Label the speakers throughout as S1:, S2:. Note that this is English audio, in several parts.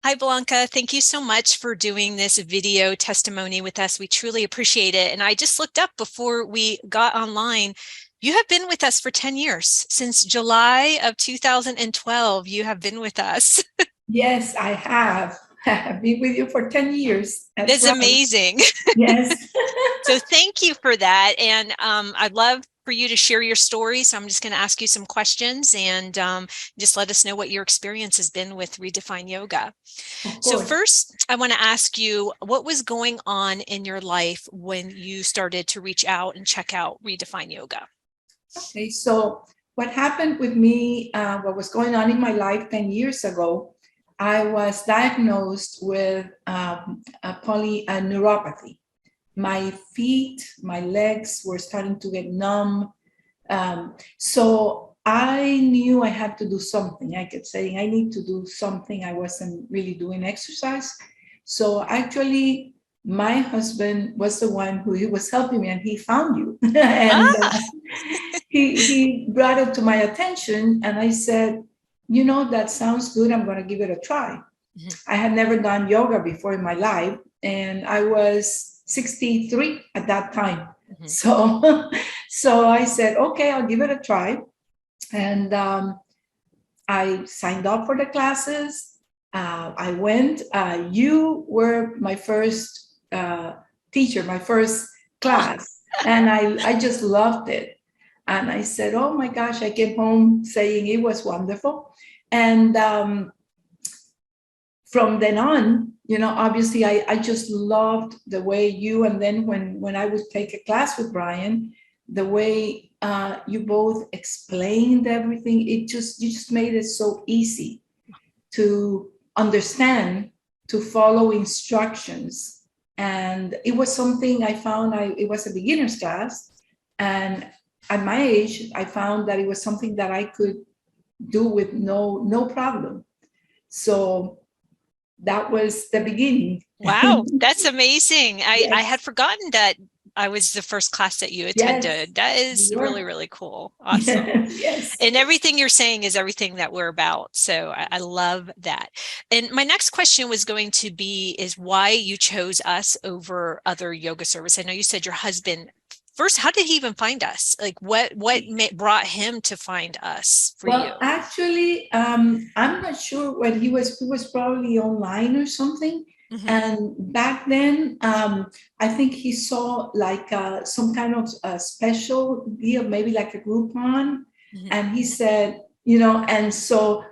S1: Hi, Blanca. Thank you so much for doing this video testimony with us. We truly appreciate it. And I just looked up before we got online. You have been with us for 10 years. Since July of 2012, you have been with us.
S2: Yes, I have. I've been with you for 10 years. That's
S1: That's
S2: right.
S1: amazing.
S2: Yes.
S1: So thank you for that. And I'd love for you to share your story. So I'm just going to ask you some questions and just let us know what your experience has been with Redefined Yoga.
S2: Of
S1: So
S2: course.
S1: first, I want to ask you, what was going on in your life when you started to reach out and check out Redefine Yoga?
S2: Okay, so what happened with me, what was going on in my life 10 years ago, I was diagnosed with a polyneuropathy. My feet, my legs were starting to get numb. So I knew I had to do something. I kept saying, I need to do something. I wasn't really doing exercise. So actually, my husband was the one who he was helping me, and he found you. And
S1: Ah,
S2: he brought it to my attention, and I said, that sounds good. I'm going to give it a try.
S1: mhm,
S2: I had never done yoga before in my life, and I was 63 at that time.
S1: mhm.
S2: So, so I said, okay, I'll give it a try. And I signed up for the classes. I went. You were my first teacher, my first
S1: Oh,
S2: class, and I just loved it. And I said, oh my gosh, I came home saying it was wonderful. And from then on, obviously I just loved the way you, and then when I would take a class with Brian, the way you both explained everything, you just made it so easy to understand, to follow instructions. And it was something I found, it was a beginner's class. And at my age, I found that it was something that I could do with no problem. So that was the beginning.
S1: wow, that's amazing. I
S2: Yes,
S1: had forgotten that I was the first class that you
S2: yes,
S1: attended. That
S2: you
S1: is really,
S2: were.
S1: really cool. Awesome.
S2: Yes.
S1: And everything you're saying is everything that we're about. So I love that. And my next question was going to be is why you chose us over other yoga service. I know you said your husband first, how did he even find us? Like what brought him to find us for you?
S2: Well, actually, I'm not sure what he was probably online or something.
S1: Hmm.
S2: And back then, I think he saw like some kind of special deal, maybe like a Groupon.
S1: Hmm.
S2: And he said, and so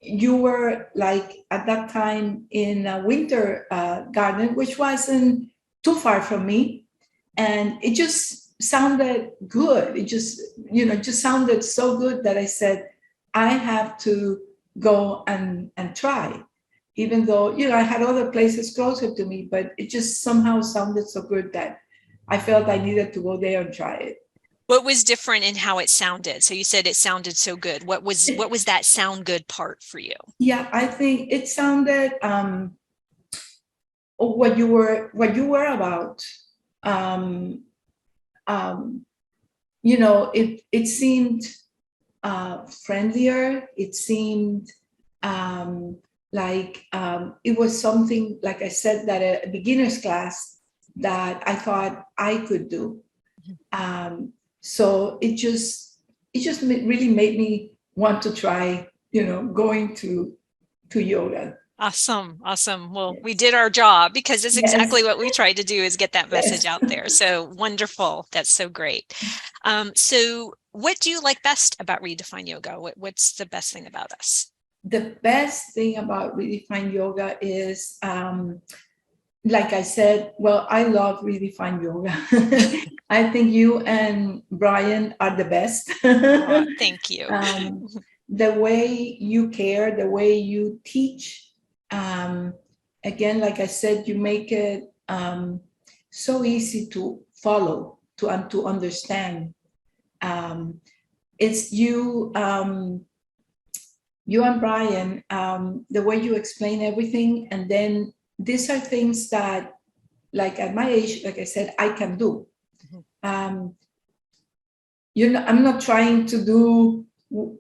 S2: you were like at that time in a winter garden, which wasn't too far from me. And it just sounded good. It just sounded so good that I said, I have to go and try, even though I had other places closer to me, but it just somehow sounded so good that I felt I needed to go there and try it.
S1: What was different in how it sounded? So you said it sounded so good. What was that sound good part for you?
S2: Yeah, I think it sounded what you were about. Um, um, it seemed friendlier. It seemed um, like it was something, like I said, that a beginner's class that I thought I could do. So it just really made me want to try, going to yoga.
S1: Awesome. Awesome. Well, we
S2: Yes,
S1: did our job because it's
S2: yes,
S1: exactly what we tried to do is get that message
S2: yes.
S1: out there. So wonderful. That's so great. So what do you like best about Redefine Yoga? What's the best thing about us?
S2: The best thing about Redefined Yoga is, like I said, well, I love Redefined Yoga. I think you and Brian are the best.
S1: Thank you.
S2: um, the way you care, the way you teach. Um, Again, like I said, you make it so easy to follow, and to understand. Um, it's you and Brian, the way you explain everything, and then these are things that, like at my age, like I said, I can do. Um, I'm not trying to do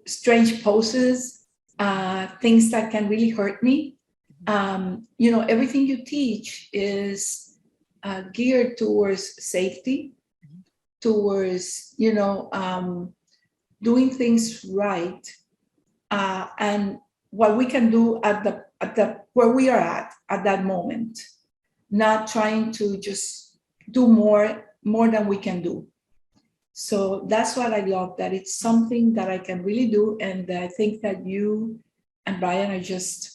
S2: strange poses, things that can really hurt me. everything you teach is geared towards safety, towards, doing things right, and what we can do at the where we are at that moment, not trying to just do more than we can do. So that's what I love, that it's something that I can really do. And I think that you and Brian are just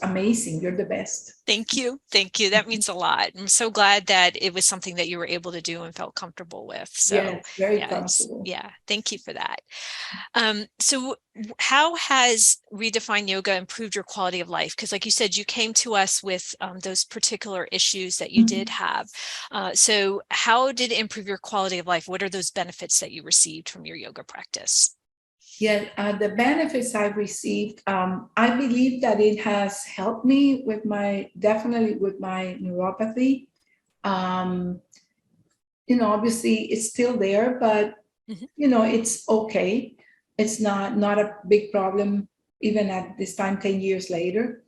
S2: amazing. You're the best.
S1: Thank you. Thank you. That means a lot. I'm so glad that it was something that you were able to do and felt comfortable with. So
S2: Yes, very
S1: yeah,
S2: comfortable.
S1: thank you for that. So how has Redefined Yoga improved your quality of life? Because like you said, you came to us with those particular issues that you did have. So how did it improve your quality of life? What are those benefits that you received from your yoga practice?
S2: Yeah, the benefits I've received, I believe that it has helped me definitely with my neuropathy. Um, Obviously it's still there, but
S1: Mhm.
S2: it's okay. It's not a big problem even at this time, 10 years later.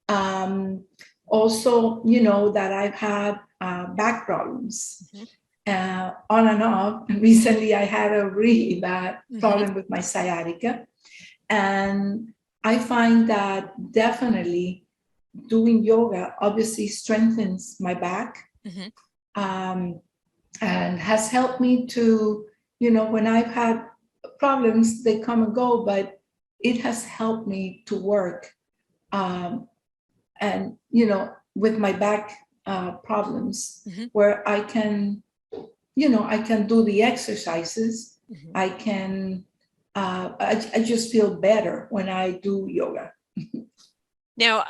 S2: Um, Also, that I've had back problems
S1: Mhm.
S2: on and off. Recently, I had a really bad
S1: Mhm.
S2: problem with my sciatica. And I find that definitely doing yoga obviously strengthens my back,
S1: Mhm.
S2: um, and has helped me to, when I've had problems, they come and go, but it has helped me to work. And, with my back problems,
S1: Mhm.
S2: where I can do the exercises.
S1: Mhm.
S2: I can, I just feel better when I do yoga.
S1: Now,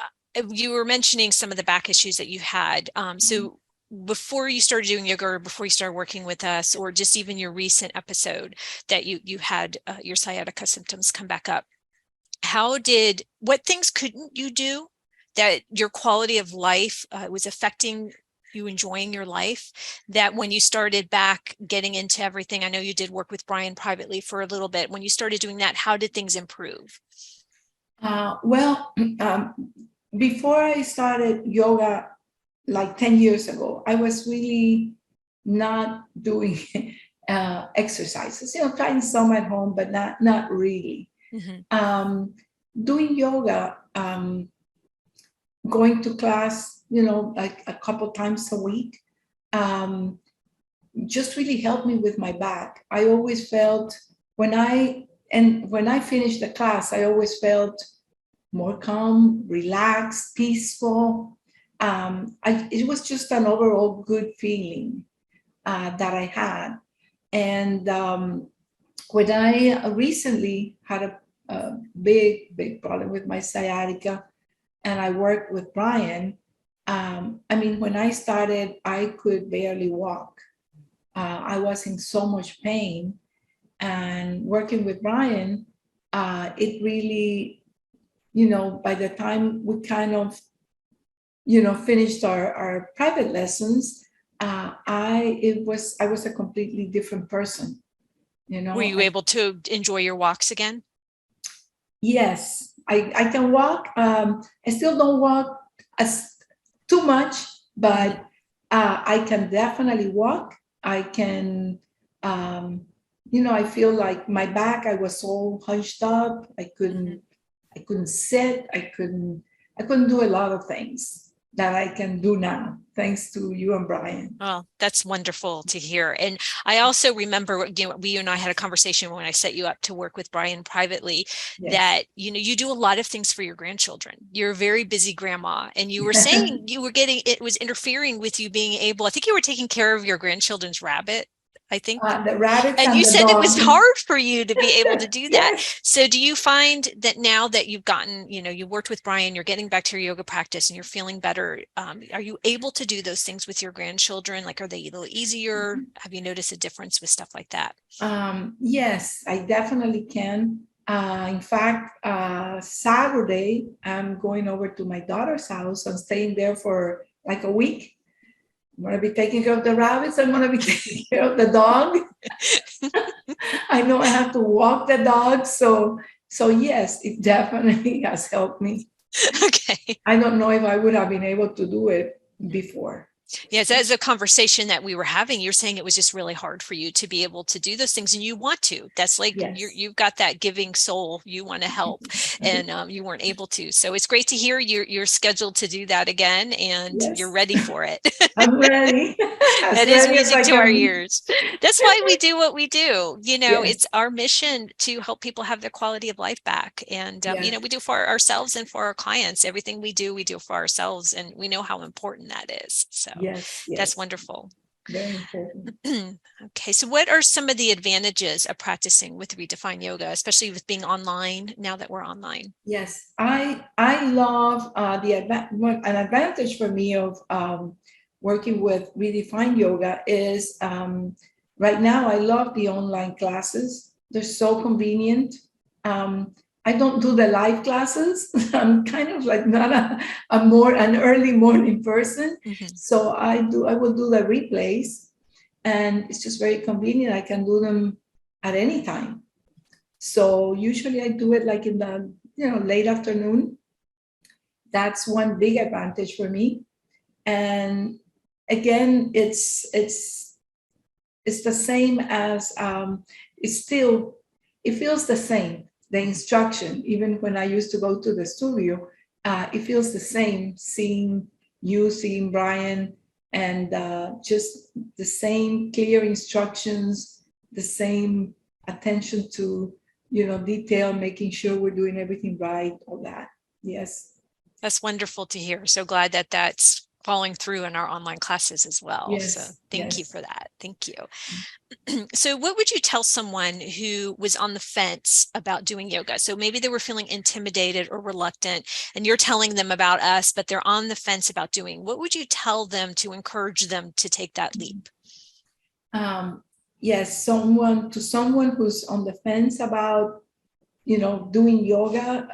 S1: you were mentioning some of the back issues that you had. So before you started doing yoga, or before you started working with us, or just even your recent episode that you had your sciatica symptoms come back up, what things couldn't you do that your quality of life was affecting you enjoying your life, that when you started back getting into everything, I know you did work with Brian privately for a little bit. When you started doing that, how did things improve?
S2: Well, before I started yoga like 10 years ago, I was really not doing exercises, trying some at home, but not really.
S1: Mm-hmm.
S2: Um, Doing yoga, going to class, like a couple times a week, um, just really helped me with my back. I always felt when I finished the class, I always felt more calm, relaxed, peaceful. It was just an overall good feeling that I had. And when I recently had a big problem with my sciatica, and I worked with Brian, I mean, when I started, I could barely walk. I was in so much pain. And working with Brian, it really, by the time we kind of, finished our private lessons, I was a completely different person.
S1: Were you able to enjoy your walks again?
S2: Yes, I can walk. I still don't walk as too much,
S1: Mm-hmm.
S2: but I can definitely walk. I can, um, I feel like my back, I was so hunched up.
S1: Mm-hmm.
S2: I couldn't sit. I couldn't do a lot of things that I can do now, thanks to you and Brian.
S1: Well, that's wonderful to hear. And I also remember, you and I had a conversation when I set you up to work with Brian privately,
S2: Yes.
S1: that, you do a lot of things for your grandchildren. You're a very busy grandma. And you were saying it was interfering with you being able, I think you were taking care of your grandchildren's rabbit, I think.
S2: The rabbits
S1: And
S2: and
S1: you
S2: the
S1: said it was
S2: dog.
S1: hard for you to be able to do that.
S2: Yes.
S1: So do you find that now that you've gotten, you worked with Brian, you're getting back to your yoga practice and you're feeling better, are you able to do those things with your grandchildren? Like, are they a little easier? Have you noticed a difference with stuff like that?
S2: Yes, I definitely can. In fact, Saturday, I'm going over to my daughter's house. I'm staying there for like a week. I'm going to be taking care of the rabbits. I'm going to be taking care of the dog. I know I have to walk the dog. So yes, it definitely has helped me.
S1: Okay.
S2: I don't know if I would have been able to do it before.
S1: Yes, as a conversation that we were having, you're saying it was just really hard for you to be able to do those things, and you want to. That's like
S2: Yes.
S1: you've got that giving soul. You want to help, and you weren't able to. So it's great to hear you're scheduled to do that again, and you're
S2: Yes,
S1: ready for it.
S2: I'm ready. As
S1: That is
S2: ready as
S1: music
S2: I
S1: to our
S2: can be.
S1: ears. That's why we do what we do.
S2: Yes,
S1: It's our mission to help people have their quality of life back. And,
S2: yes,
S1: we do for ourselves and for our clients. Everything we do for ourselves. And we know how important that is. So
S2: yes,
S1: that's
S2: yes.
S1: wonderful.
S2: Very important.
S1: Okay, so what are some of the advantages of practicing with Redefined Yoga, especially with being online now that we're online?
S2: Yes, I love an advantage for me of working with Redefined Yoga is right now I love the online classes. They're so convenient. I don't do the live classes. I'm kind of like not an early morning person,
S1: Mhm.
S2: so I will do the replays, and it's just very convenient. I can do them at any time. So usually I do it like in the late afternoon. That's one big advantage for me. And again, it's the same as it's still it feels the same. The instruction, even when I used to go to the studio, it feels the same. Seeing Brian, and just the same clear instructions, the same attention to detail, making sure we're doing everything right, all that. Yes,
S1: That's wonderful to hear. So glad that that's falling through in our online classes as well. So
S2: yes,
S1: thank you
S2: yes.
S1: for that. Thank you. So what would you tell someone who was on the fence about doing yoga? So maybe they were feeling intimidated or reluctant, and you're telling them about us, but they're on the fence about doing. What would you tell them to encourage them to take that leap?
S2: um, yes, someone who's on the fence about doing yoga,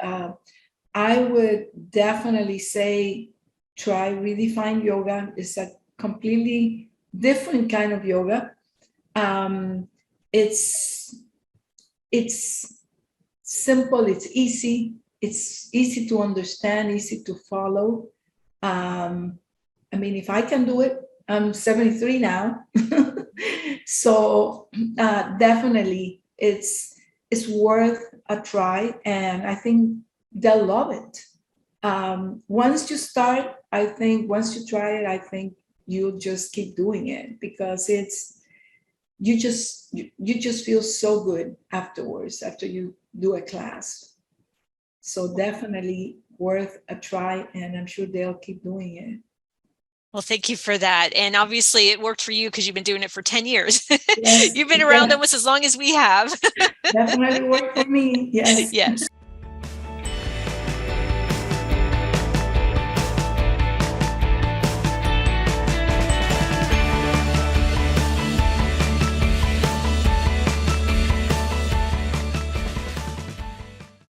S2: I would definitely say try Redefined Yoga. It's a completely different kind of yoga. um, it's it's simple, it's easy to understand, easy to follow. I mean, if I can do it, I'm 73 now. So definitely it's worth a try, and I think they'll love it. Once you start, I think once you try it, I think you'll just keep doing it, because you just feel so good afterwards after you do a class. So definitely worth a try, and I'm sure they'll keep doing it.
S1: Well, thank you for that. And obviously it worked for you because you've been doing it for 10 years.
S2: Yes,
S1: You've been around
S2: yeah,
S1: almost as long as we have.
S2: definitely worked for me. Yes.
S1: Yes.